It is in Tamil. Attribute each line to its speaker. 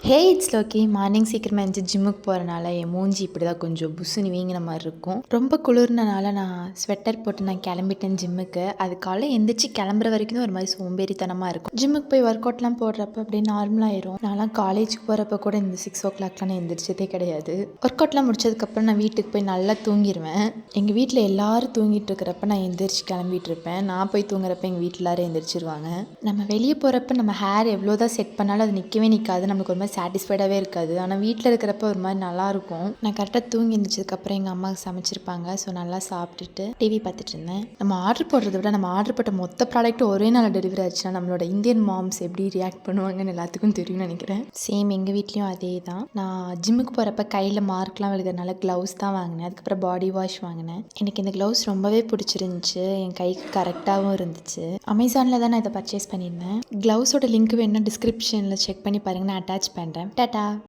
Speaker 1: Hey it's Loki. மார்னிங் சீக்கிரமாக எழுந்துச்சி ஜிம்முக்கு போகிறனால என் மூஞ்சி இப்படி தான் கொஞ்சம் புஸ்ஸுன்னு வீங்கின மாதிரி இருக்கும். ரொம்ப குளிர்னால நான் ஸ்வெட்டர் போட்டு நான் கிளம்பிட்டேன் ஜிம்முக்கு. அது காலையில் எழுந்திரிச்சு கிளம்புற வரைக்கும் தான் ஒரு மாதிரி சோம்பேறித்தனமாக இருக்கும். ஜிம்முக்கு போய் ஒர்க் அவுட்லாம் போடுறப்ப அப்படியே நார்மலாகிடும். நான்லாம் காலேஜுக்கு போகிறப்ப கூட இந்த 6 o'clock நான் எழுந்திரிச்சதே கிடையாது. ஒர்க் அவுட்லாம் முடிச்சதுக்கப்புறம் நான் வீட்டுக்கு போய் நல்லா தூங்கிடுவேன். எங்கள் வீட்டில் எல்லோரும் தூங்கிட்டு இருக்கிறப்ப நான் எழுந்திரிச்சு கிளம்பிட்டு இருப்பேன். நான் போய் தூங்குறப்ப எங்கள் வீட்டில் எல்லாரும் எழுந்திரிச்சிருவாங்க. நம்ம வெளியே போகிறப்ப நம்ம ஹேர் எவ்வளோ தான் செட் பண்ணாலும் அது நிற்கவே நிற்காது. நமக்கு ஒரு மாதிரி சாட்டிஸ்ஃபைடாகவே இருக்காது. ஆனால் வீட்டில் இருக்கிறப்ப ஒரு மாதிரி நல்லாயிருக்கும். நான் கரெக்டாக தூங்கி எழுந்திரிச்சதுக்கப்புறம் எங்கள் அம்மா சமைச்சிருப்பாங்க. ஸோ நல்லா சாப்பிட்டுட்டு டிவி பார்த்துட்டு இருந்தேன். நம்ம ஆர்டர் போடுறத விட நம்ம ஆர்டர் போட்ட மொத்த ப்ராடக்ட்டும் ஒரே நாள் டெலிவரி ஆச்சுன்னா நம்மளோட இந்தியன் மாம்ஸ் எப்படி ரியாக்ட் பண்ணுவாங்கன்னு எல்லாத்துக்கும் தெரியும்னு நினைக்கிறேன். சேம் எங்கள் வீட்லேயும் அதே தான். நான் ஜிம்முக்கு போகிறப்ப கையில் மார்க்லாம் விழுகிறதுனால க்ளவுஸ் தான் வாங்கினேன். அதுக்கப்புறம் பாடி வாஷ் வாங்கினேன். எனக்கு இந்த க்ளவுஸ் ரொம்பவே பிடிச்சிருந்துச்சு. என் கைக்கு கரெக்டாகவும் இருந்துச்சு. அமேசானில் தான் நான் இதை பர்ச்சேஸ் பண்ணியிருந்தேன். க்ளவுஸோட லிங்க் வேணும்னா டிஸ்கிரிப்ஷனில் செக் பண்ணி பாருங்கள். நான் அட்டாச் பண்ணுறேன். டாடா.